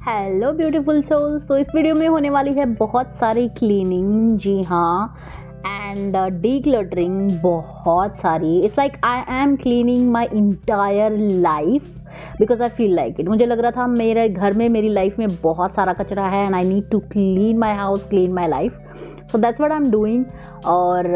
Hello beautiful souls. तो इस video में होने वाली है बहुत सारी क्लीनिंग, जी हाँ, एंड डीक्लटरिंग बहुत सारी। It's like I am cleaning my entire life because I feel like it. मुझे लग रहा था मेरे घर में, मेरी लाइफ में बहुत सारा कचरा है and I need to clean my house, clean my life. So that's what I am doing. और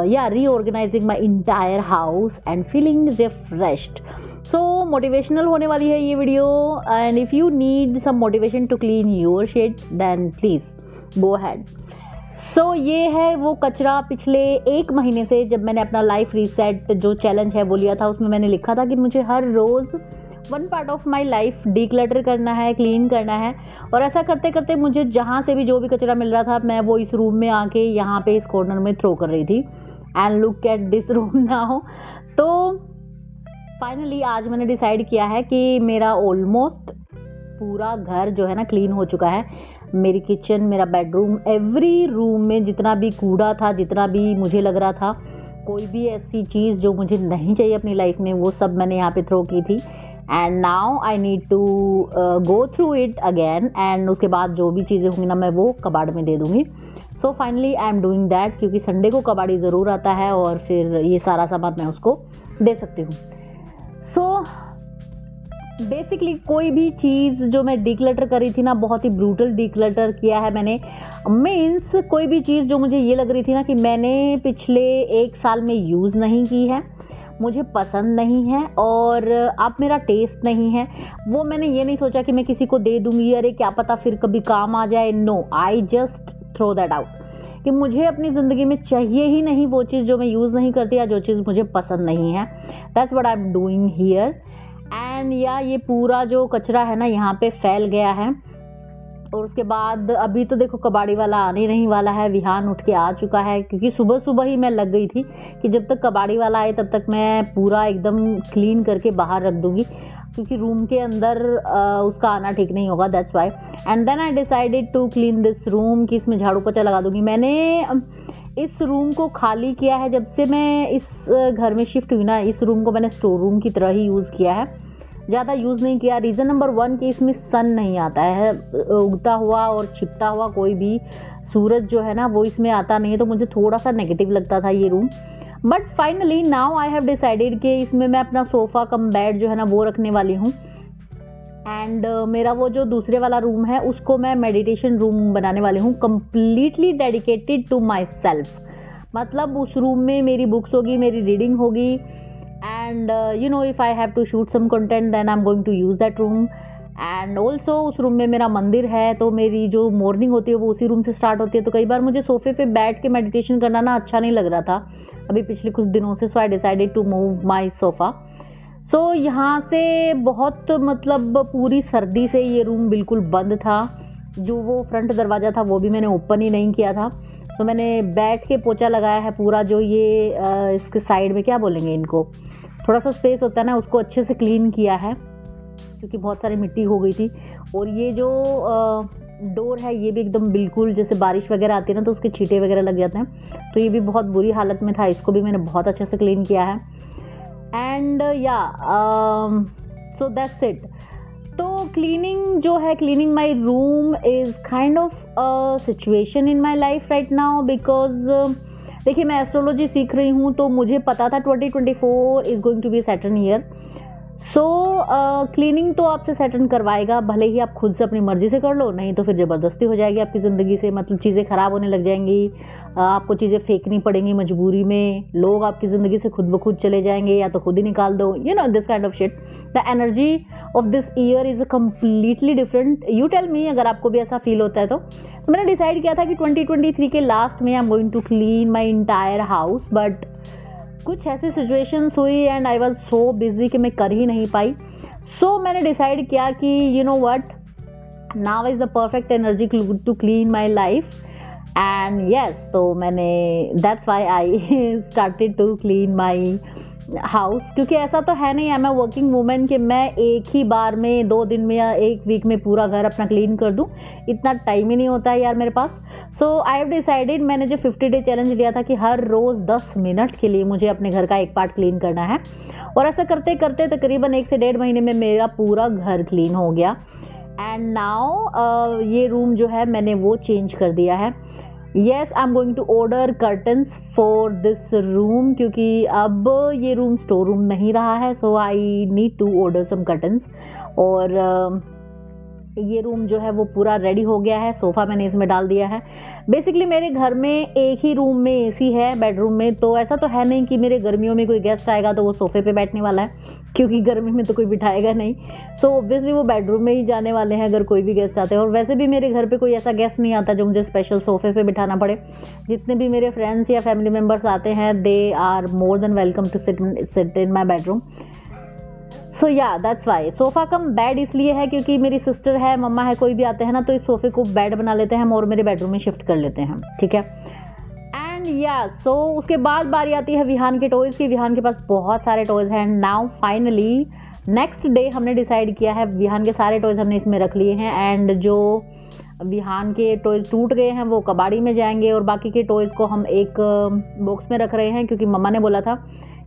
yeah reorganising my entire house and feeling refreshed. So motivational होने वाली है ये video, and if you need some motivation to clean your shed then please go ahead. So ये है वो कचरा। पिछले 1 महीने से जब मैंने अपना लाइफ रीसेट जो चैलेंज है वो लिया था, उसमें मैंने लिखा था कि मुझे हर रोज़ 1 part of my life declutter करना है, क्लीन करना है। और ऐसा करते करते मुझे जहाँ से भी जो भी कचरा मिल रहा था, मैं वो इस रूम में आके यहाँ पे इस कॉर्नर में थ्रो कर रही थी। And look at this room now. तो फाइनली आज मैंने डिसाइड किया है कि मेरा ऑलमोस्ट पूरा घर जो है ना क्लीन हो चुका है। मेरी किचन, मेरा बेडरूम, एवरी रूम में जितना भी कूड़ा था, जितना भी मुझे लग रहा था कोई भी ऐसी चीज़ जो मुझे नहीं चाहिए अपनी लाइफ में, वो सब मैंने यहाँ पे थ्रो की थी। And now I need to go through it again, and उसके बाद जो भी चीज़ें होंगी ना मैं वो कबाड़ में दे दूँगी। So finally I am doing that, क्योंकि संडे को कबाड़ी ज़रूर आता है और फिर ये सारा सामान मैं उसको दे सकती हूँ। सो बेसिकली कोई भी चीज़ जो मैं डीक्लटर करी थी ना, बहुत ही ब्रूटल डीक्लटर किया है मैंने। मीन्स कोई भी चीज़ जो मुझे ये लग रही थी ना कि मैंने पिछले 1 साल में यूज़ नहीं की है, मुझे पसंद नहीं है और अब मेरा टेस्ट नहीं है, वो मैंने ये नहीं सोचा कि मैं किसी को दे दूँगी, अरे क्या पता फिर कभी काम आ जाए। No, I just throw that out कि मुझे अपनी ज़िंदगी में चाहिए ही नहीं वो चीज़ जो मैं यूज़ नहीं करती या जो चीज़ मुझे पसंद नहीं है। That's what I am doing here. And या ये पूरा जो कचरा है ना यहाँ पे फैल गया है। और उसके बाद अभी तो देखो कबाड़ी वाला आने नहीं वाला है, विहान उठ के आ चुका है, क्योंकि सुबह सुबह ही मैं लग गई थी कि जब तक कबाड़ी वाला आए तब तक मैं पूरा एकदम क्लीन करके बाहर रख दूँगी, क्योंकि रूम के अंदर उसका आना ठीक नहीं होगा। That's why. And then I decided to clean this room, कि इसमें झाड़ू पोछा लगा दूँगी। मैंने इस रूम को खाली किया है जब से मैं इस घर में शिफ्ट हुई ना, इस रूम को मैंने स्टोर रूम की तरह ही यूज़ किया है, ज़्यादा यूज़ नहीं किया। रीज़न नंबर 1 कि इसमें सन नहीं आता है, उगता हुआ और छिपता हुआ कोई भी सूरज जो है ना वो इसमें आता नहीं है, तो मुझे थोड़ा सा नेगेटिव लगता था ये room. But finally now I have decided कि इसमें मैं अपना सोफ़ा कम बेड जो है ना वो रखने वाली हूँ। एंड मेरा वो जो दूसरे वाला रूम है उसको मैं मेडिटेशन रूम बनाने वाली हूँ, completely dedicated to myself. मतलब उस रूम में मेरी बुक्स होगी, मेरी रीडिंग होगी, and you know if I have to shoot some content then I am going to use that room. And also उस रूम में मेरा मंदिर है, तो मेरी जो मॉर्निंग होती है वो उसी रूम से स्टार्ट होती है। तो कई बार मुझे सोफे पे बैठ के मेडिटेशन करना ना अच्छा नहीं लग रहा था अभी पिछले कुछ दिनों से। So I decided to move my sofa. So यहाँ से बहुत मतलब पूरी सर्दी से ये रूम बिल्कुल बंद था। जो वो फ्रंट दरवाज़ा था वो भी मैंने ओपन ही नहीं किया था। तो मैंने बैठ के पोछा लगाया है पूरा, जो ये इसके साइड में क्या बोलेंगे इनको, थोड़ा सा स्पेस होता है ना, उसको अच्छे से क्लीन किया है, क्योंकि बहुत सारी मिट्टी हो गई थी। और ये जो डोर है ये भी एकदम बिल्कुल, जैसे बारिश वगैरह आती है ना तो उसके छींटे वगैरह लग जाते हैं, तो ये भी बहुत बुरी हालत में था, इसको भी मैंने बहुत अच्छे से क्लीन किया है। एंड या सो दैट्स इट। तो क्लीनिंग जो है, cleaning my room is kind of a situation in my life right now, because देखिए मैं एस्ट्रोलॉजी सीख रही हूँ, तो मुझे पता था 2024 is going to be Saturn year. So cleaning तो आपसे सैटर्न करवाएगा, भले ही आप खुद से अपनी मर्जी से कर लो, नहीं तो फिर ज़बरदस्ती हो जाएगी आपकी ज़िंदगी से। मतलब चीज़ें ख़राब होने लग जाएंगी, आपको चीज़ें फेंकनी पड़ेंगी मजबूरी में, लोग आपकी ज़िंदगी से खुद ब खुद चले जाएंगे या तो खुद ही निकाल दो, you know this kind of shit. The energy of this year is completely different. You tell me अगर आपको भी ऐसा फील होता है तो मैंने डिसाइड किया था कि 2023 के लास्ट में I am going to clean my entire house. But कुछ ऐसी सिचुएशंस हुई and I was so busy कि मैं कर ही नहीं पाई। सो मैंने डिसाइड किया कि you know what, now is the perfect energy to clean my life. And yes, तो मैंने that's why I started to clean my house, क्योंकि ऐसा तो है नहीं, I am a working women कि मैं एक ही बार में 2 दिन में या 1 वीक में पूरा घर अपना क्लीन कर दूं, इतना टाइम ही नहीं होता है यार मेरे पास। सो आई हैव डिसाइडेड, मैंने जो 50 डे चैलेंज लिया था कि हर रोज़ 10 मिनट के लिए मुझे अपने घर का एक पार्ट क्लीन करना है, और ऐसा करते करते तकरीबन 1 से 1.5 महीने में मेरा पूरा घर क्लीन हो गया। एंड नाउ ये रूम जो है मैंने वो चेंज कर दिया है. Yes, I am going to order curtains for this room, क्योंकि अब ये रूम स्टोर रूम नहीं रहा है. So I need to order some curtains. और ये रूम जो है वो पूरा रेडी हो गया है. सोफ़ा मैंने इसमें डाल दिया है. बेसिकली मेरे घर में एक ही रूम में एसी है बेडरूम में, तो ऐसा तो है नहीं कि मेरे गर्मियों में कोई गेस्ट आएगा तो वो सोफ़े पे बैठने वाला है, क्योंकि गर्मी में तो कोई बिठाएगा नहीं. सो ऑब्वियसली वो बेडरूम में ही जाने वाले हैं अगर कोई भी गेस्ट आते हैं. और वैसे भी मेरे घर पे कोई ऐसा गेस्ट नहीं आता जो मुझे स्पेशल सोफ़े पे बिठाना पड़े. जितने भी मेरे फ्रेंड्स या फैमिली मेम्बर्स आते हैं, they are more than welcome to sit in my bedroom. So yeah that's why. Sofa cum bed इसलिए है क्योंकि मेरी सिस्टर है, मम्मा है, कोई भी आते हैं ना तो इस सोफ़े को बेड बना लेते हैं हम और मेरे बेडरूम में शिफ्ट कर लेते हैं. ठीक है. एंड या सो उसके बाद बारी आती है विहान के टॉयज़ की. विहान के पास बहुत सारे टॉयज़ हैं. नाउ फाइनली नेक्स्ट डे हमने डिसाइड किया है, विहान के सारे टॉयज़ हमने इसमें रख लिए हैं. एंड जो विहान के टॉयज़ टूट गए हैं वो कबाड़ी में जाएंगे और बाकी के टॉयज़ को हम एक बॉक्स में रख रहे हैं, क्योंकि मम्मा ने बोला था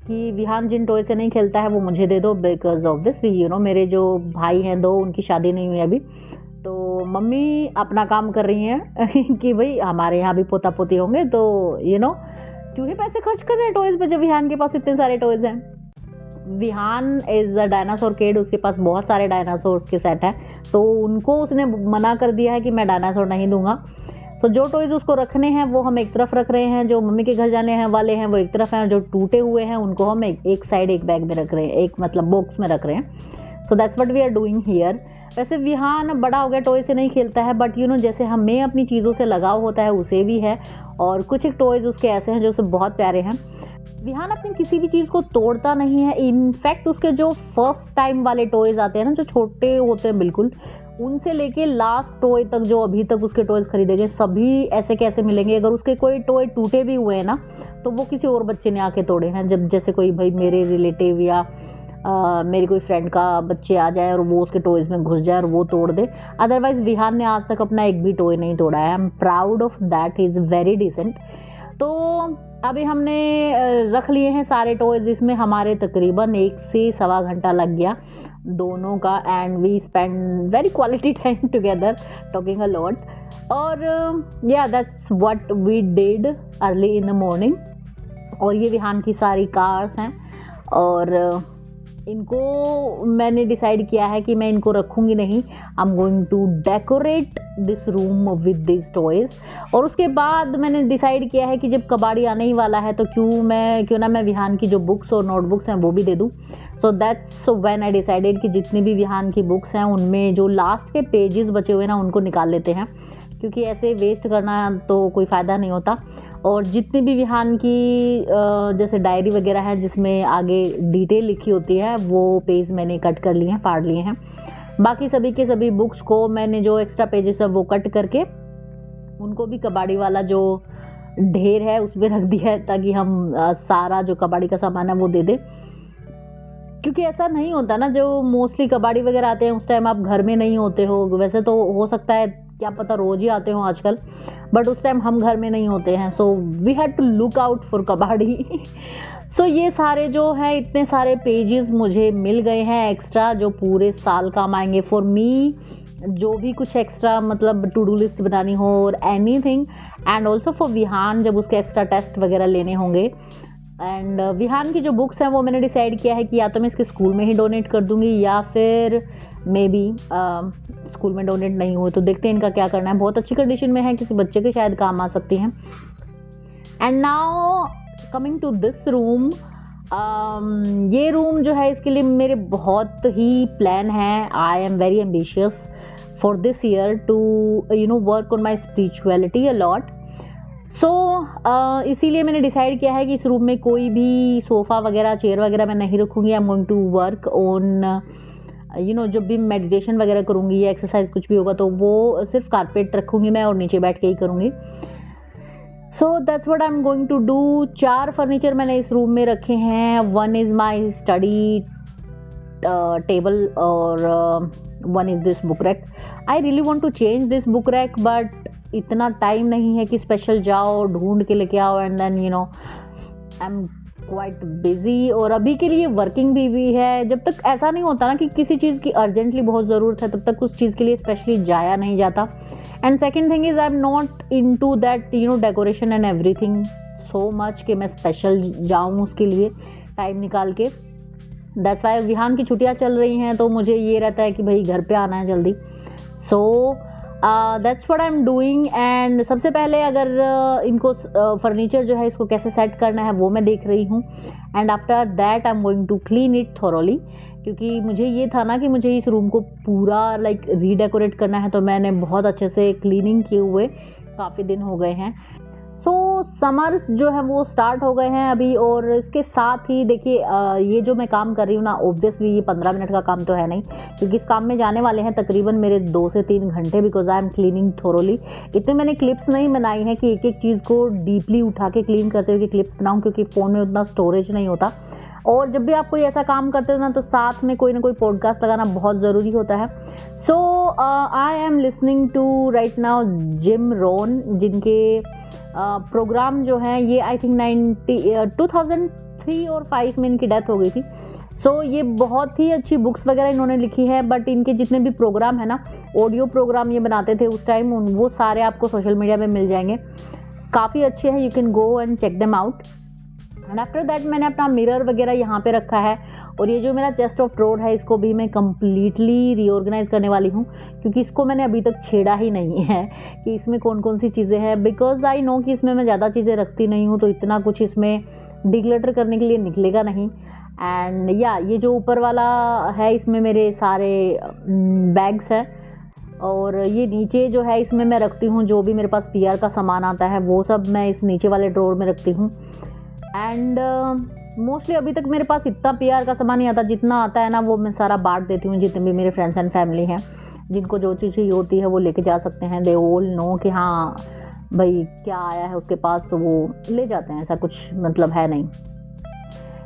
कि विहान जिन टॉय से नहीं खेलता है वो मुझे दे दो, बिकॉज ऑब्वियसली यू नो मेरे जो भाई हैं 2, उनकी शादी नहीं हुई अभी, तो मम्मी अपना काम कर रही हैं कि भाई हमारे यहाँ भी पोता पोती होंगे, तो यू नो क्यों ही पैसे खर्च कर रहे हैं टॉयज़ पे जब विहान के पास इतने सारे टॉयज़ हैं. Vihaan is a dinosaur kid, उसके पास बहुत सारे डायनासोर्स के सेट हैं, तो उनको उसने मना कर दिया है कि मैं डायनासोर नहीं दूंगा. तो जो टॉयज़ उसको रखने हैं वो हम एक तरफ रख रहे हैं, जो मम्मी के घर जाने हैं वाले हैं वो एक तरफ हैं, और जो टूटे हुए हैं उनको हम एक साइड एक बैग में रख रहे हैं, एक मतलब बॉक्स में रख रहे हैं. So that's what we are doing here. वैसे विहान बड़ा हो गया, टॉय से नहीं खेलता है, बट यू नो जैसे हमें अपनी चीज़ों से लगाव होता है उसे भी है, और कुछ एक टॉयज़ उसके ऐसे हैं जो उसे बहुत प्यारे हैं. विहान अपनी किसी भी चीज़ को तोड़ता नहीं है. इनफैक्ट उसके जो फर्स्ट टाइम वाले टॉयज़ आते हैं ना, जो छोटे होते हैं बिल्कुल, उनसे लेके लास्ट टॉय तक जो अभी तक उसके टॉयज़ खरीदे गए सभी ऐसे कैसे मिलेंगे. अगर उसके कोई टॉय टूटे भी हुए हैं ना तो वो किसी और बच्चे ने आके तोड़े हैं. जब जैसे कोई भाई मेरे रिलेटिव या मेरी कोई फ्रेंड का बच्चे आ जाए और वो उसके टॉयज़ में घुस जाए और वो तोड़ दे. अदरवाइज़ विहान ने आज तक अपना एक भी टॉय नहीं तोड़ा है. I am proud of that. He is very decent. तो अभी हमने रख लिए हैं सारे टॉयज़. इसमें हमारे तकरीबन 1 से सवा घंटा लग गया दोनों का. And we spend very quality time together talking a lot. और yeah that's what we did early in the morning. और ये विहान की सारी कार्स हैं, और इनको मैंने डिसाइड किया है कि मैं इनको रखूँगी नहीं. I am going to decorate this room with this toys. और उसके बाद मैंने डिसाइड किया है कि जब कबाड़ी आने ही वाला है तो क्यों ना मैं विहान की जो बुक्स और नोटबुक्स हैं वो भी दे दूँ. So that's when I decided कि जितनी भी विहान की बुक्स हैं उनमें जो लास्ट के पेजेस बचे हुए ना उनको निकाल लेते हैं, क्योंकि ऐसे वेस्ट करना तो कोई फ़ायदा नहीं होता. और जितनी भी विहान की जैसे डायरी वगैरह है जिसमें आगे डिटेल लिखी होती है वो पेज मैंने कट कर लिए हैं, फाड़ लिए हैं. बाकी सभी के सभी बुक्स को मैंने जो एक्स्ट्रा पेजेस है वो कट करके उनको भी कबाड़ी वाला जो ढेर है उसमें रख दिया है, ताकि हम सारा जो कबाड़ी का सामान है वो दे दे. क्योंकि ऐसा नहीं होता ना, जो मोस्टली कबाड़ी वगैरह आते हैं उस टाइम आप घर में नहीं होते हो. वैसे तो हो सकता है क्या पता रोज़ ही आते हो आजकल, बट उस टाइम हम घर में नहीं होते हैं. So we had to look out for कबाड़ी. सो ये सारे जो हैं इतने सारे पेजेस मुझे मिल गए हैं एक्स्ट्रा, जो पूरे साल काम आएंगे फॉर मी. जो भी कुछ एक्स्ट्रा मतलब टू डू लिस्ट बनानी हो और anything, and also for Vihaan जब उसके एक्स्ट्रा टेस्ट वगैरह लेने होंगे. एंड विहान की जो बुक्स हैं वो मैंने डिसाइड किया है कि या तो मैं इसके स्कूल में ही डोनेट कर दूंगी, या फिर मे बी स्कूल में डोनेट नहीं हो तो देखते हैं इनका क्या करना है. बहुत अच्छी कंडीशन में है, किसी बच्चे के शायद काम आ सकती हैं. And now coming to this room. ये रूम जो है इसके लिए मेरे बहुत ही प्लान हैं. I am very ambitious for this year to you know work on my spirituality a lot. So इसीलिए मैंने डिसाइड किया है कि इस रूम में कोई भी सोफ़ा वगैरह चेयर वगैरह मैं नहीं रखूँगी. I am going to work on you know जब भी मेडिटेशन वगैरह करूँगी या एक्सरसाइज कुछ भी होगा तो वो सिर्फ कारपेट रखूँगी मैं और नीचे बैठ के ही करूँगी. So that's what I am going to do. 4 furniture मैंने इस रूम में रखे हैं. One is my study table और one is this book rack. I really want to change this book rack, but इतना टाइम नहीं है कि स्पेशल जाओ ढूंढ के लेके आओ. And then you know I am quite busy और अभी के लिए वर्किंग भी है। जब तक ऐसा नहीं होता ना कि किसी चीज़ की अर्जेंटली बहुत ज़रूरत है, तब तक उस चीज़ के लिए स्पेशली जाया नहीं जाता। And second thing is I am not into that decoration and everything so much कि मैं स्पेशल जाऊँ उसके लिए टाइम निकाल के। दैट्स वाई विहान की छुट्टियाँ चल रही हैं तो मुझे ये रहता है कि भाई घर पे आना है जल्दी। सो that's what I am doing. And सबसे पहले अगर इनको फर्नीचर जो है इसको कैसे सेट करना है वो मैं देख रही हूँ। And after that I am going to clean it thoroughly, क्योंकि मुझे ये था ना कि मुझे इस रूम को पूरा रीडेकोरेट करना है, तो मैंने बहुत अच्छे से क्लीनिंग किए हुए काफ़ी दिन हो गए हैं। सो समर्स जो है वो स्टार्ट हो गए हैं अभी, और इसके साथ ही देखिए ये जो मैं काम कर रही हूँ ना, ऑब्वियसली ये 15 मिनट का काम तो है नहीं, क्योंकि इस काम में जाने वाले हैं तकरीबन मेरे 2 से 3 घंटे, because I am cleaning thoroughly. इतने मैंने क्लिप्स नहीं बनाई हैं कि एक एक चीज़ को डीपली उठा के क्लीन करते हुए क्लिप्स बनाऊँ, क्योंकि फ़ोन में उतना स्टोरेज नहीं होता। और जब भी आप कोई ऐसा काम करते हो ना, तो साथ में कोई ना कोई पॉडकास्ट लगाना बहुत ज़रूरी होता है। So I am listening to right now Jim Rohn, जिनके प्रोग्राम जो हैं ये आई थिंक 2003 और 5 में इनकी डेथ हो गई थी। सो ये बहुत ही अच्छी बुक्स वगैरह इन्होंने लिखी है, बट इनके जितने भी प्रोग्राम है ना, ऑडियो प्रोग्राम ये बनाते थे उस टाइम, वो सारे आपको सोशल मीडिया पे मिल जाएंगे, काफ़ी अच्छे हैं, you can go and check them out. And after that मैंने अपना मिरर वगैरह यहाँ पे रखा है, और ये जो मेरा चेस्ट ऑफ ड्रॉर है इसको भी मैं कम्प्लीटली रीऑर्गेनाइज करने वाली हूँ, क्योंकि इसको मैंने अभी तक छेड़ा ही नहीं है कि इसमें कौन कौन सी चीज़ें हैं, बिकॉज आई नो कि इसमें मैं ज़्यादा चीज़ें रखती नहीं हूँ, तो इतना कुछ इसमें डिक्लटर करने के लिए निकलेगा नहीं। एंड या ये जो ऊपर वाला है इसमें मेरे सारे बैग्स हैं, और ये नीचे जो है इसमें मैं रखती हूँ जो भी मेरे पास पीआर का सामान आता है, वो सब मैं इस नीचे वाले ड्रॉर में रखती हूँ। एंड मोस्टली अभी तक मेरे पास इतना पीआर का सामान नहीं आता, जितना आता है ना वो मैं सारा बांट देती हूँ, जितने भी मेरे फ्रेंड्स एंड फैमिली हैं, जिनको जो चीज़ चाहिए होती है वो लेके जा सकते हैं। दे ऑल नो कि हाँ भाई क्या आया है उसके पास, तो वो ले जाते हैं, ऐसा कुछ मतलब है नहीं।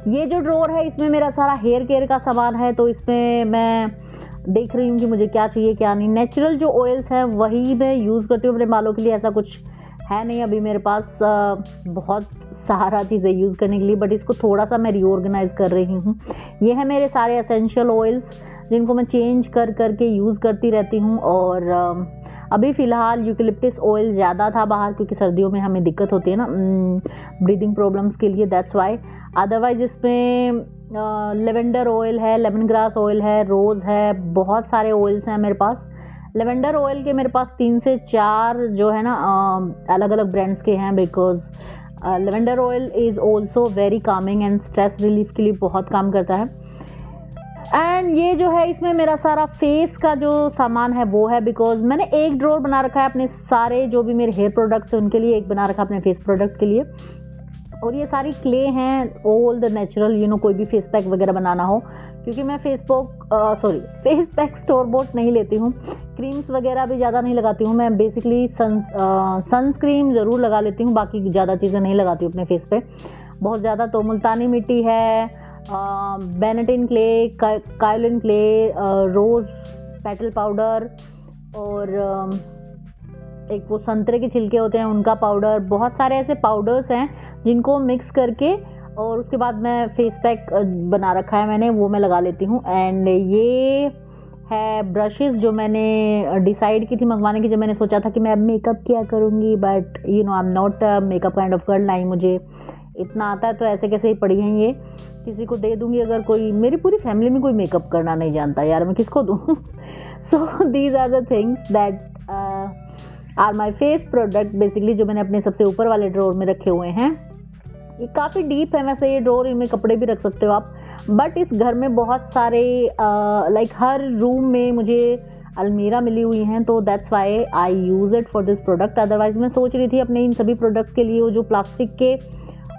ये जो ड्रॉर है इसमें मेरा सारा हेयर केयर का सामान है, तो इसमें मैं देख रही हूँ कि मुझे क्या चाहिए क्या नहीं। नेचुरल जो ऑयल्स हैं वही मैं यूज़ करती हूँ अपने बालों के लिए, ऐसा कुछ है नहीं अभी मेरे पास बहुत सारा चीज़ें यूज़ करने के लिए, बट इसको थोड़ा सा मैं रीऑर्गेनाइज कर रही हूँ। ये है मेरे सारे एसेंशियल ऑयल्स जिनको मैं चेंज कर करके यूज़ करती रहती हूँ। और अभी फ़िलहाल यूकेलिप्टस ऑयल ज़्यादा था बाहर, क्योंकि सर्दियों में हमें दिक्कत होती है ना ब्रीदिंग प्रॉब्लम्स के लिए, दैट्स वाई। अदरवाइज इसमें लेवेंडर ऑयल है, लेमन ग्रास ऑयल है, रोज़ है, बहुत सारे ऑयल्स हैं मेरे पास। लेवेंडर ऑयल के मेरे पास 3 से 4 जो है ना अलग अलग ब्रांड्स के हैं, because lavender oil is also very Kameng and stress relief के लिए बहुत काम करता है। एंड ये जो है इसमें मेरा सारा फेस का जो सामान है वो है, बिकॉज मैंने एक ड्रॉर बना रखा है अपने सारे जो भी मेरे हेयर प्रोडक्ट्स हैं उनके लिए, एक बना रखा अपने फेस प्रोडक्ट के लिए, और ये सारी क्ले हैं ऑल द नेचुरल, कोई भी फेस पैक वगैरह बनाना हो, क्योंकि मैं फेस पैक स्टोर बोट नहीं लेती हूँ, क्रीम्स वगैरह भी ज़्यादा नहीं लगाती हूँ मैं। बेसिकली सनस्क्रीन ज़रूर लगा लेती हूँ, बाकी ज़्यादा चीज़ें नहीं लगाती हूँ अपने फेस पे बहुत ज़्यादा। तो मुल्तानी मिट्टी है, बेनेटिन क्ले, कायोलिन क्ले, रोज़ पेटल पाउडर, और एक वो संतरे के छिलके होते हैं उनका पाउडर, बहुत सारे ऐसे पाउडर्स हैं जिनको मिक्स करके, और उसके बाद मैं फेस पैक बना रखा है मैंने, वो मैं लगा लेती हूँ। एंड ये है ब्रशेस जो मैंने डिसाइड की थी मंगवाने की, जब मैंने सोचा था कि मैं अब मेकअप क्या करूँगी, but I am not makeup kind of girl, ना ही मुझे इतना आता है, तो ऐसे कैसे ही पड़ी हैं ये, किसी को दे दूँगी अगर कोई, मेरी पूरी फैमिली में कोई मेकअप करना नहीं जानता यार, मैं किसको दूँ। So these are the things that are my face product basically, जो मैंने अपने सबसे ऊपर वाले ड्रॉर में रखे हुए हैं। ये काफ़ी डीप है वैसे ये ड्रॉर, इनमें कपड़े भी रख सकते हो आप, बट इस घर में बहुत सारे हर रूम में मुझे अलमीरा मिली हुई हैं, तो that's why I use it for this product. Otherwise मैं सोच रही थी अपने इन सभी प्रोडक्ट्स के लिए वो जो प्लास्टिक के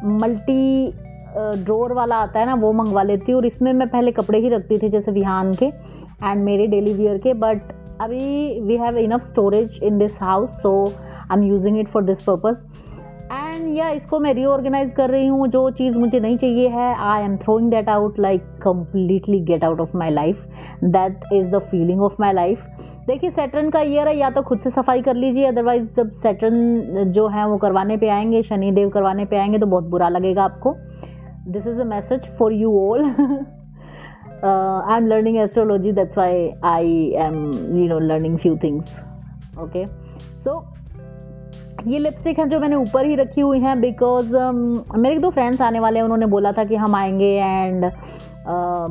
मल्टी ड्रॉर वाला आता है ना, वो मंगवा लेती हूँ, और इसमें मैं पहले कपड़े ही रखती थी जैसे विहान के एंड मेरे डेली वियर के, बट अभी we have enough storage in this house, so I am using it for this purpose. And yeah इसको मैं रीऑर्गेनाइज कर रही हूँ, जो चीज़ मुझे नहीं चाहिए है I M throwing that out, like completely get out of my life, that is the feeling of my life. देखिए सैटर्न का ईयर है, या तो खुद से सफाई कर लीजिए, अदरवाइज जब सैटर्न जो है वो करवाने पे आएंगे, शनिदेव करवाने पे आएंगे, तो बहुत बुरा लगेगा आपको। this is a message for you all. I'm learning astrology, that's why I am learning few things. Okay, so ये लिपस्टिक है जो मैंने ऊपर ही रखी हुई हैं बिकॉज मेरे एक दो फ्रेंड्स आने वाले हैं, उन्होंने बोला था कि हम आएंगे एंड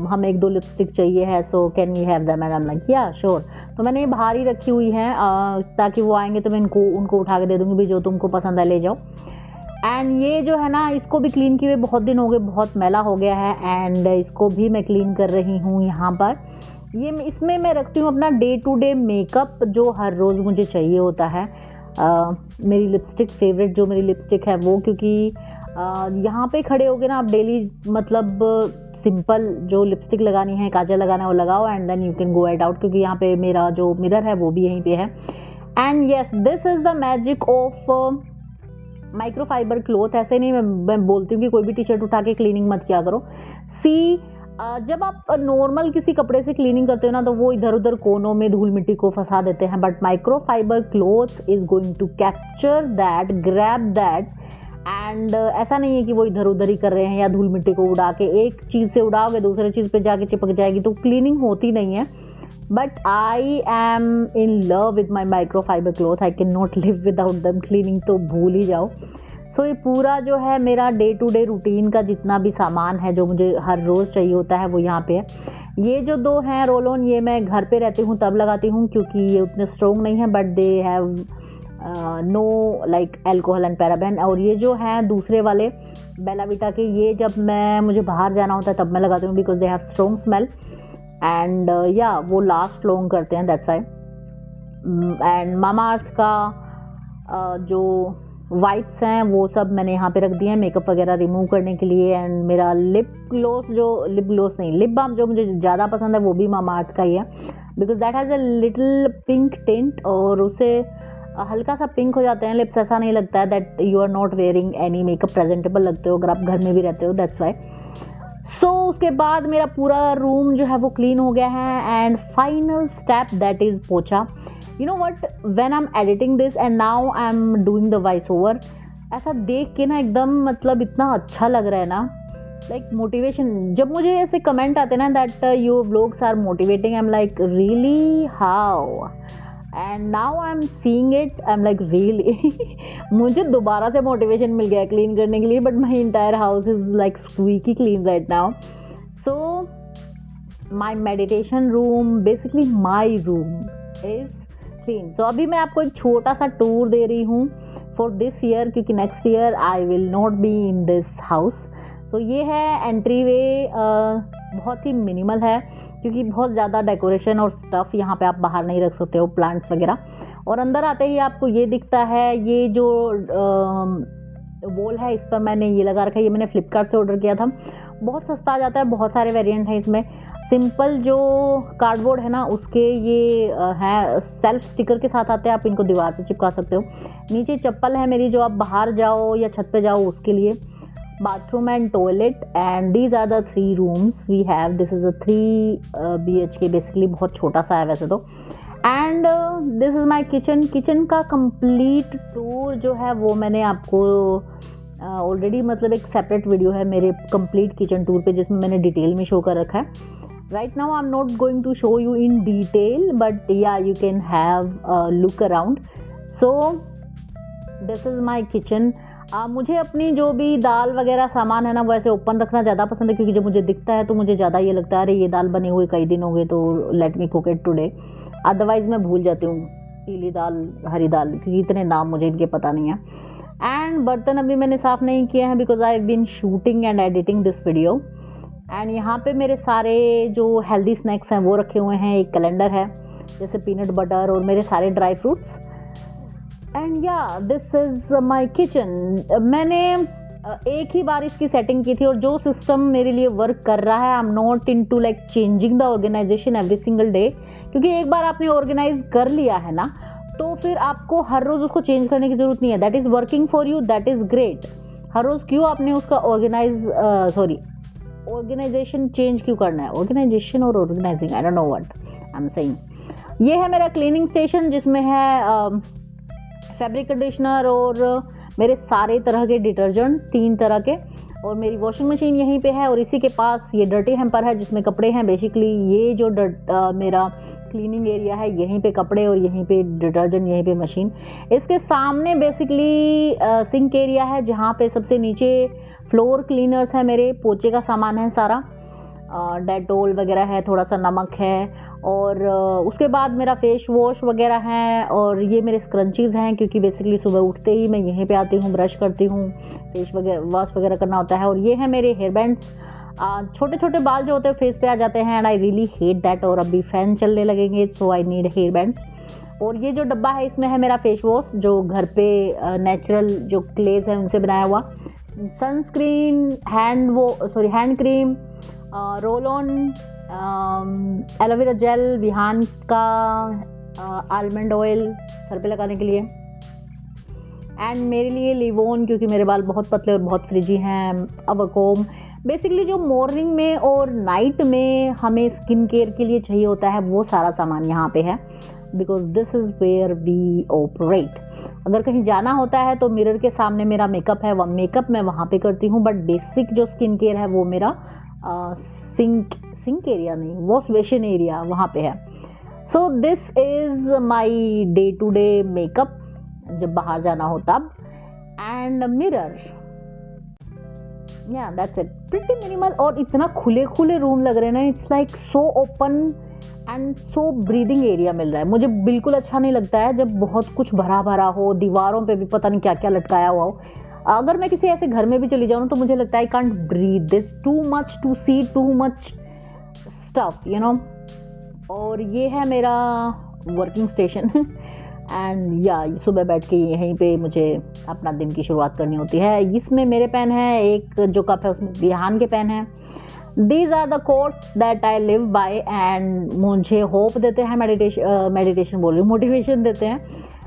हम एक दो लिपस्टिक चाहिए है, so can we have them, and I am like yeah sure. तो मैंने ये बाहर ही रखी हुई हैं ताकि वो आएंगे तो मैं उनको उठा के दे दूँगी, भी जो तुमको पसंद है ले जाओ। एंड ये जो है ना, इसको भी क्लीन किए हुए बहुत दिन हो गए, बहुत मैला हो गया है एंड इसको भी मैं क्लीन कर रही हूँ यहाँ पर। ये इसमें मैं रखती हूँ अपना डे टू डे मेकअप जो हर रोज़ मुझे चाहिए होता है। मेरी लिपस्टिक फेवरेट जो मेरी लिपस्टिक है वो, क्योंकि यहाँ पे खड़े हो गए ना आप डेली, मतलब सिंपल जो लिपस्टिक लगानी है, काजल लगाना है वो लगाओ and then you can go at out, क्योंकि यहाँ पे मेरा जो मिरर है वो भी यहीं पे है। And yes, this is the magic of microfibre cloth. ऐसे नहीं मैं बोलती हूँ कि कोई भी टी शर्ट उठा के क्लीनिंग मत किया करो। जब आप नॉर्मल किसी कपड़े से क्लीनिंग करते हो ना तो वो इधर उधर कोनों में धूल मिट्टी को फंसा देते हैं, but microfibre cloth is going to capture that, grab that, and ऐसा नहीं है कि वो इधर उधर ही कर रहे हैं या धूल मिट्टी को उड़ा के एक चीज़ से उड़ाओगे दूसरे चीज़ पे जाके चिपक जाएगी तो क्लीनिंग होती नहीं है। But I am in love with my microfibre cloth, I can not live without them, cleaning तो भूल ही जाओ। सो ये पूरा जो है मेरा डे टू डे रूटीन का जितना भी सामान है जो मुझे हर रोज़ चाहिए होता है वो यहाँ पे है। ये जो दो हैं रोल ऑन, ये मैं घर पे रहती हूँ तब लगाती हूँ क्योंकि ये उतने स्ट्रॉन्ग नहीं है, but they have know like alcohol and paraben. और ये जो हैं दूसरे वाले बेला विटा के, ये जब मुझे बाहर जाना होता है तब मैं लगाती हूँ because they have strong smell and या वो लास्ट लॉन्ग करते हैं, दैट्स वाई। एंड मामा अर्थ का जो वाइप्स हैं वो सब मैंने यहाँ पे रख दिए हैं मेकअप वगैरह रिमूव करने के लिए। एंड मेरा लिप बाम जो मुझे ज़्यादा पसंद है वो भी मामा अर्थ का ही है because that has a little pink tint, और उसे हल्का सा पिंक हो जाते हैं लिप्स, ऐसा नहीं लगता है that you are not wearing any makeup, presentable लगते हो अगर आप घर में भी रहते हो, दैट्स वाई। सो उसके बाद मेरा पूरा रूम जो है वो क्लीन हो गया है and final step that is पोछा। You know what, when I am editing this and now I am doing the voice over, ऐसा देख के ना एकदम मतलब इतना अच्छा लग रहा है ना, लाइक मोटिवेशन। जब मुझे ऐसे कमेंट आते ना that your vlogs are motivating, I am like really how, and now I am seeing it, I am like really मुझे दोबारा से मोटिवेशन मिल गया क्लीन करने के लिए, but my entire house is like squeaky clean right now. So my meditation room, basically my room is clean. So अभी मैं आपको एक छोटा सा टूर दे रही हूँ फॉर दिस ईयर, क्योंकि next year I will not be in this house. So ये है एंट्री वे, बहुत ही मिनिमल है क्योंकि बहुत ज़्यादा डेकोरेशन और स्टफ़ यहाँ पे आप बाहर नहीं रख सकते हो, प्लांट्स वगैरह। और अंदर आते ही आपको ये दिखता है, ये जो वॉल है इस पर मैंने ये लगा रखा है, ये मैंने फ्लिपकार्ट से ऑर्डर किया था, बहुत सस्ता आ जाता है, बहुत सारे वेरिएंट हैं इसमें। सिंपल जो कार्डबोर्ड है ना उसके ये है सेल्फ स्टिकर के साथ आते हैं, आप इनको दीवार पे चिपका सकते हो। नीचे चप्पल है मेरी जो आप बाहर जाओ या छत पे जाओ उसके लिए, bathroom and toilet, and these are the 3 rooms we have. This is a 3 BHK, basically बहुत छोटा सा है वैसे तो। And this is my kitchen का कंप्लीट टूर जो है वो मैंने आपको ऑलरेडी मतलब एक सेपरेट वीडियो है मेरे कंप्लीट किचन टूर पे जिसमें मैंने डिटेल में शो कर रखा है। Right now I am not going to show you in detail, but yeah you can have look around. So this is my kitchen. मुझे अपनी जो भी दाल वगैरह सामान है ना वो ऐसे ओपन रखना ज़्यादा पसंद है, क्योंकि जब मुझे दिखता है तो मुझे ज़्यादा ये लगता है अरे ये दाल बनी हुई कई दिन हो गए तो let me cook it today. Otherwise मैं भूल जाती हूँ पीली दाल, हरी दाल, क्योंकि इतने नाम मुझे इनके पता नहीं है। एंड बर्तन अभी मैंने साफ़ नहीं किए हैं because I have been shooting and editing this video. And यहाँ पे मेरे सारे जो हेल्दी स्नैक्स हैं वो रखे हुए हैं, एक कैलेंडर है जैसे पीनट बटर और मेरे सारे dry fruits. And yeah this is my kitchen. मैंने एक ही बार इसकी सेटिंग की थी और जो सिस्टम मेरे लिए वर्क कर रहा है, I am not into like changing the organisation every single day, क्योंकि एक बार आपने ऑर्गेनाइज कर लिया है ना तो फिर आपको हर रोज़ उसको चेंज करने की ज़रूरत नहीं है। That is working for you, that is great. हर रोज़ क्यों आपने उसका ऑर्गेनाइजेशन चेंज क्यों करना है? ऑर्गेनाइजेशन और organising, I don't know what I am saying. ये है मेरा क्लीनिंग स्टेशन जिसमें है फैब्रिक कंडीशनर और मेरे सारे तरह के डिटर्जेंट, 3 तरह के। और मेरी वॉशिंग मशीन यहीं पे है और इसी के पास ये डर्टी हैम्पर है जिसमें कपड़े हैं। बेसिकली ये जो मेरा क्लीनिंग एरिया है, यहीं पे कपड़े और यहीं पे डिटर्जेंट, यहीं पे मशीन। इसके सामने बेसिकली सिंक एरिया है जहाँ पे सबसे नीचे फ्लोर क्लीनर्स है, मेरे पोछे का सामान है सारा, डेटोल वगैरह है, थोड़ा सा नमक है, और उसके बाद मेरा फेस वॉश वगैरह है, और ये मेरे स्क्रंचीज़ हैं क्योंकि बेसिकली सुबह उठते ही मैं यहीं पे आती हूँ, ब्रश करती हूँ, फेस वगैरह वॉश वगैरह करना होता है। और ये है मेरे हेयर बैंड्स, छोटे छोटे बाल जो होते हैं फेस पे आ जाते हैं and I really hate that, और अभी फ़ैन चलने लगेंगे सो आई नीड हेयर बैंड्स। और ये जो डब्बा है इसमें है मेरा फेस वॉश जो घर पे नेचुरल जो क्लेज है उनसे बनाया हुआ, sunscreen, hand cream, roll on aloe vera gel, Vihaan का आलमंड ऑयल सर पे लगाने के लिए, एंड मेरे लिए लिवोन क्योंकि मेरे बाल बहुत पतले और बहुत फ्रिजी हैं, अवकोम। बेसिकली जो मॉर्निंग में और नाइट में हमें स्किन केयर के लिए चाहिए होता है वो सारा सामान यहाँ पे है, because this is where we operate. अगर कहीं जाना होता है तो मिरर के सामने मेरा मेकअप है, मेकअप मैं वहाँ पे करती हूँ, बट बेसिक जो स्किन केयर है वो मेरा सिंक एरिया नहीं, वॉश बेसिन एरिया वहाँ पे है। So this is my day to day makeup जब बाहर जाना हो तब, and mirror, yeah that's it, pretty minimal. और इतना खुले खुले रूम लग रहे हैं ना, it's like so open and so breathing area मिल रहा है। मुझे बिल्कुल अच्छा नहीं लगता है जब बहुत कुछ भरा भरा हो, दीवारों पे भी पता नहीं क्या क्या लटकाया हुआ हो। अगर मैं किसी ऐसे घर में भी चली जाऊँ तो मुझे लगता है I can't breathe, this too much to see, too much stuff, you know. और ये है मेरा वर्किंग स्टेशन एंड या सुबह बैठ के यहीं पे मुझे अपना दिन की शुरुआत करनी होती है। इसमें मेरे पेन है, एक जो कप है उसमें विहान के पेन है। These are the quotes that I live by and मुझे होप देते हैं, मेडिटेशन बोल रही हूँ, मोटिवेशन देते हैं।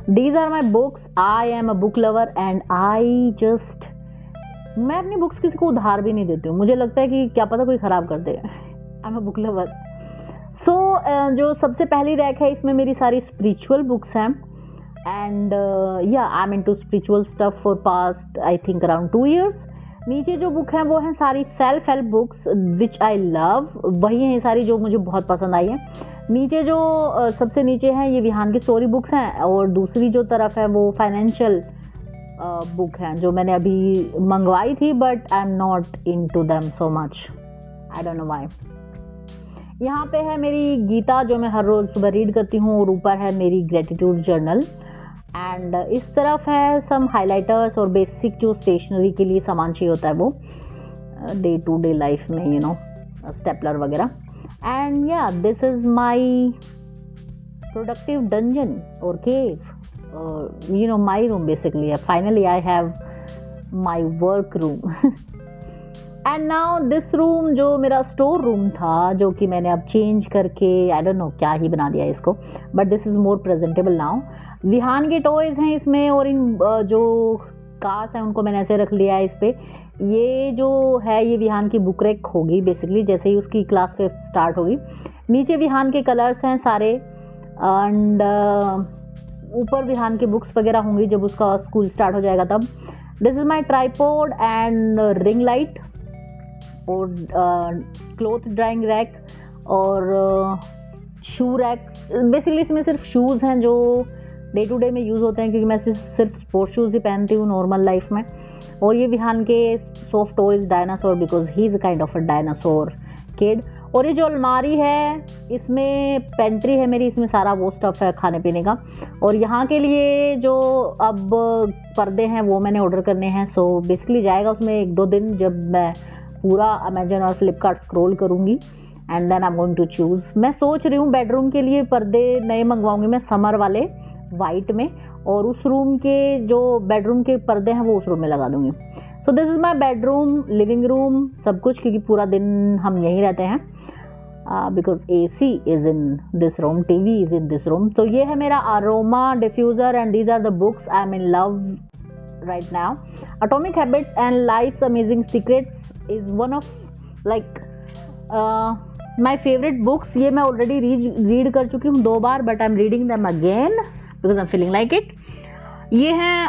These are my books, I am a book lover and मैं अपनी बुक्स किसी को उधार भी नहीं देती हूँ, मुझे लगता है कि क्या पता कोई ख़राब कर दे। I am a book lover. So जो सबसे पहली रैक है इसमें मेरी सारी स्पिरिचुअल बुक्स हैं, एंड या I am into spiritual stuff for past I think around 2 years। नीचे जो बुक हैं वो हैं सारी self help books which I love, वही हैं सारी जो मुझे बहुत पसंद आई हैं। नीचे जो सबसे नीचे हैं ये विहान की स्टोरी बुक्स हैं, और दूसरी जो तरफ है वो फाइनेंशियल बुक हैं जो मैंने अभी मंगवाई थी, but I am not into them so much, I don't know why. यहाँ पे है मेरी गीता जो मैं हर रोज़ सुबह रीड करती हूँ, और ऊपर है मेरी ग्रेटिट्यूड जर्नल, एंड इस तरफ है सम हाइलाइटर्स और बेसिक जो स्टेशनरी के लिए सामान चाहिए होता है वो डे टू डे लाइफ में, यू नो, स्टेपलर वगैरह। And yeah this is my productive dungeon और cave, you know, my room basically. Finally I have my work room and now this room जो मेरा स्टोर रूम था, जो कि मैंने अब चेंज करके आई डोंट नो क्या ही बना दिया इसको, but this is more presentable now. Vihaan के टॉयज़ हैं इसमें, और इन जो कार्स हैं उनको मैंने ऐसे रख लिया है इस पर। ये जो है ये विहान की बुक रैक होगी बेसिकली, जैसे ही उसकी क्लास 5th स्टार्ट होगी। नीचे विहान के कलर्स हैं सारे, एंड ऊपर विहान की बुक्स वगैरह होंगी जब उसका स्कूल स्टार्ट हो जाएगा तब। This is my tripod and ring light, और क्लॉथ ड्राइंग रैक, और शू रैक। बेसिकली इसमें सिर्फ शूज़ हैं जो डे टू डे में यूज़ होते हैं, क्योंकि मैं सिर्फ स्पोर्ट्स शूज़ ही पहनती हूँ नॉर्मल लाइफ में। और ये विहान के soft toys dinosaur, because he is a kind of a dinosaur kid. और ये जो अलमारी है इसमें पेंट्री है मेरी, इसमें सारा वो स्टफ़ है खाने पीने का। और यहाँ के लिए जो अब पर्दे हैं वो मैंने ऑर्डर करने हैं, सो बेसिकली जाएगा उसमें 1-2 दिन, जब मैं पूरा अमेजन और फ्लिपकार्ट स्क्रॉल करूँगी, and then I am going to choose. मैं सोच रही हूँ बेडरूम के लिए पर्दे नए मंगवाऊँगी मैं, समर वाले वाइट में, और उस रूम के जो बेडरूम के पर्दे हैं वो उस रूम में लगा दूँगी। So this is my bedroom, living room, सब कुछ, क्योंकि पूरा दिन हम यहीं रहते हैं, because AC is in this room, TV is in this room. तो ये है मेरा aroma diffuser, and these are the books I am in love right now. Atomic Habits and Life's Amazing Secrets is one of like my favorite books. ये मैं already read कर चुकी हूँ 2 बार, but I'm reading them again because I'm feeling like it. ये हैं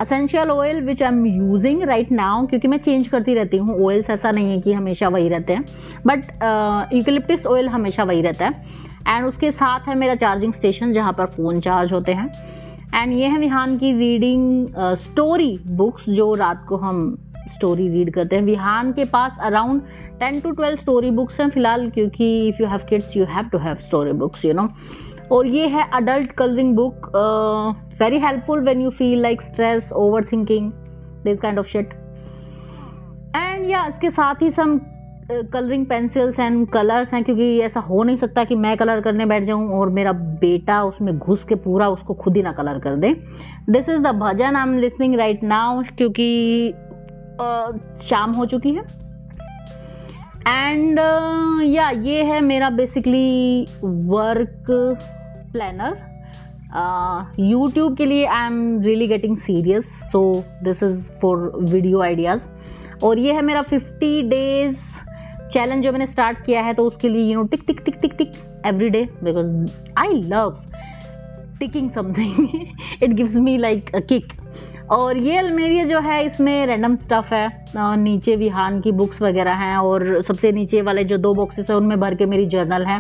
essential oil which I am using right now, क्योंकि मैं change करती रहती हूँ ऑयल्स, ऐसा नहीं है कि हमेशा वही रहते हैं, बट यूकेलिप्टस ऑयल हमेशा वही रहता है। एंड उसके साथ है मेरा चार्जिंग स्टेशन जहाँ पर फ़ोन चार्ज होते हैं। एंड ये है विहान की रीडिंग स्टोरी बुक्स, जो रात को हम स्टोरी रीड करते हैं। विहान के पास अराउंड 10 to 12 स्टोरी बुक्स हैं फिलहाल, क्योंकि if you have kids you have to have story books, you know. और ये है adult colouring book, very helpful when you feel like stress, over thinking, this kind of shit. And yeah इसके साथ ही some colouring pencils and colours हैं, क्योंकि ऐसा हो नहीं सकता कि मैं कलर करने बैठ जाऊं और मेरा बेटा उसमें घुस के पूरा उसको खुद ही ना कलर कर दे। This is the bhajan I am listening right now, क्योंकि शाम हो चुकी है। एंड या ये है मेरा बेसिकली वर्क प्लानर। यूट्यूब के लिए I am really getting serious, so this is for video ideas. और ये है मेरा 50 डेज चैलेंज जो मैंने स्टार्ट किया है, तो उसके लिए you know tick tick tick tick tick every day, because I love ticking something, it gives me like a kick. और ये अलमेरिया जो है इसमें रैंडम स्टफ़ है, नीचे विहान की बुक्स वगैरह हैं, और सबसे नीचे वाले जो 2 बॉक्सेस हैं उनमें भर के मेरी जर्नल है,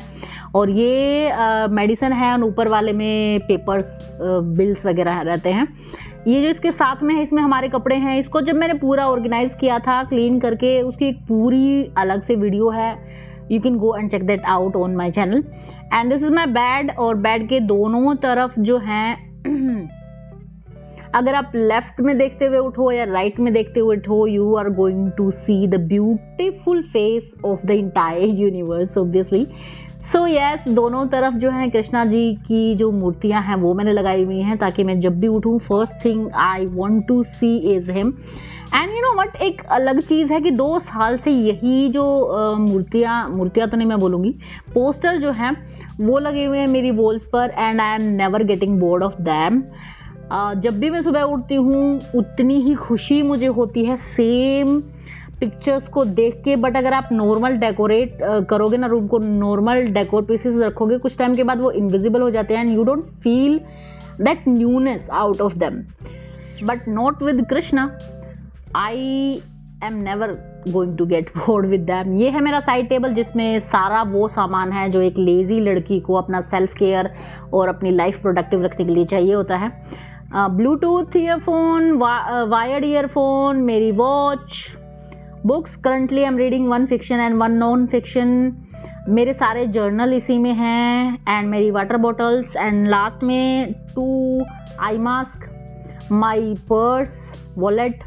और ये मेडिसिन है, और ऊपर वाले में पेपर्स बिल्स वगैरह रहते हैं। ये जो इसके साथ में है इसमें हमारे कपड़े हैं। इसको जब मैंने पूरा ऑर्गेनाइज़ किया था क्लीन करके, उसकी एक पूरी अलग से वीडियो है, you can go and check that out on my channel. And this is my bed, और बेड के दोनों तरफ जो हैं अगर आप लेफ्ट में देखते हुए उठो या राइट में देखते हुए उठो, you are going to see the beautiful face of the entire universe obviously. So yes, दोनों तरफ जो है कृष्णा जी की जो मूर्तियां हैं वो मैंने लगाई हुई हैं, ताकि मैं जब भी उठूँ first thing I want to see is him. And you know what, एक अलग चीज़ है कि 2 साल से यही जो मूर्तियाँ तो नहीं मैं बोलूँगी, पोस्टर जो हैं वो लगे हुए हैं मेरी वॉल्स पर, and I am never getting bored of them. जब भी मैं सुबह उठती हूँ उतनी ही खुशी मुझे होती है सेम पिक्चर्स को देख के। बट अगर आप नॉर्मल डेकोरेट करोगे ना रूम को, नॉर्मल डेकोर पीसेस रखोगे, कुछ टाइम के बाद वो इनविजिबल हो जाते हैं and you don't feel that newness out of them. But not with Krishna, I am never going to get bored with them. ये है मेरा साइड टेबल जिसमें सारा वो सामान है जो एक लेज़ी लड़की को अपना सेल्फ केयर और अपनी लाइफ प्रोडक्टिव रखने के लिए चाहिए होता है। ब्लूटूथ ईयरफोन, वायर्ड ईयरफोन, मेरी watch, books, currently I am reading 1 fiction and 1 non fiction, मेरे सारे जर्नल इसी में हैं, एंड मेरी वाटर बॉटल्स, एंड लास्ट में 2 आई मास्क, माई पर्स, वॉलेट।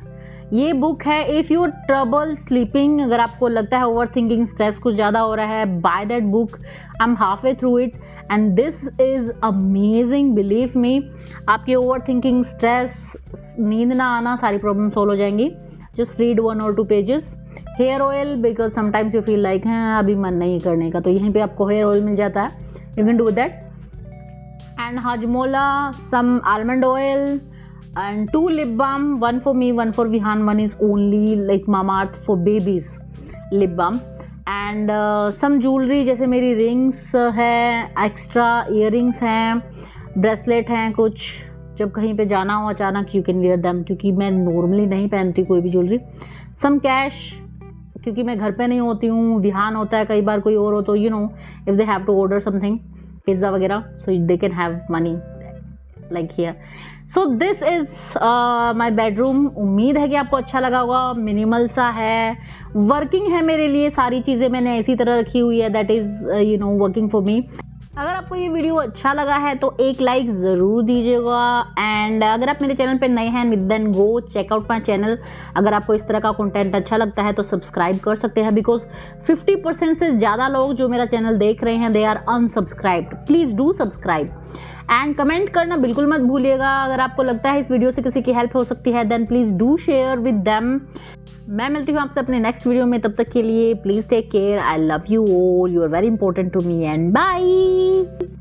ये बुक है इफ़ यू ट्रबल स्लीपिंग, अगर आपको लगता है ओवर थिंकिंग, स्ट्रेस कुछ ज़्यादा हो रहा है, by that book, I am half way through it and this is amazing, believe me. आपकी ओवर थिंकिंग, स्ट्रेस, नींद ना आना, सारी प्रॉब्लम सॉल्व हो जाएंगी। Just read 1 or 2 pages. Hair oil, because sometimes you feel like हैं अभी मन नहीं करने का, तो यहीं पे आपको हेयर ऑयल मिल जाता है, you can do that. And Hajmola, some almond oil, and 2 lip balm, 1 for me, 1 for Vihan, 1 is only like Mamaearth for babies lip balm, and some jewelry जैसे मेरी rings है, extra earrings हैं, bracelet हैं कुछ, जब कहीं पे जाना हो अचानक you can wear them, क्योंकि मैं नॉर्मली नहीं पहनती कोई भी ज्वेलरी। some cash, क्योंकि मैं घर पे नहीं होती हूँ, विहान होता है, कई बार कोई और हो तो you know if they have to order something, pizza वगैरह, so they can have money like here. So this is my bedroom। उम्मीद है कि आपको अच्छा लगा होगा। मिनिमल सा है, वर्किंग है मेरे लिए, सारी चीज़ें मैंने इसी तरह रखी हुई है, that is you know working for me. अगर आपको ये वीडियो अच्छा लगा है तो एक लाइक ज़रूर दीजिएगा, एंड अगर आप मेरे चैनल पे नए हैं then go check out my channel. अगर आपको इस तरह का कंटेंट अच्छा लगता है तो सब्सक्राइब कर सकते हैं, बिकॉज 50% से ज़्यादा लोग जो मेरा चैनल देख रहे हैं they are unsubscribed. Please do subscribe and comment करना बिल्कुल मत भूलिएगा। अगर आपको लगता है इस वीडियो से किसी की हेल्प हो सकती है then please do share with them. मैं मिलती हूँ आपसे अपने नेक्स्ट वीडियो में, तब तक के लिए please take care. I love you all, you are very important to me, and bye.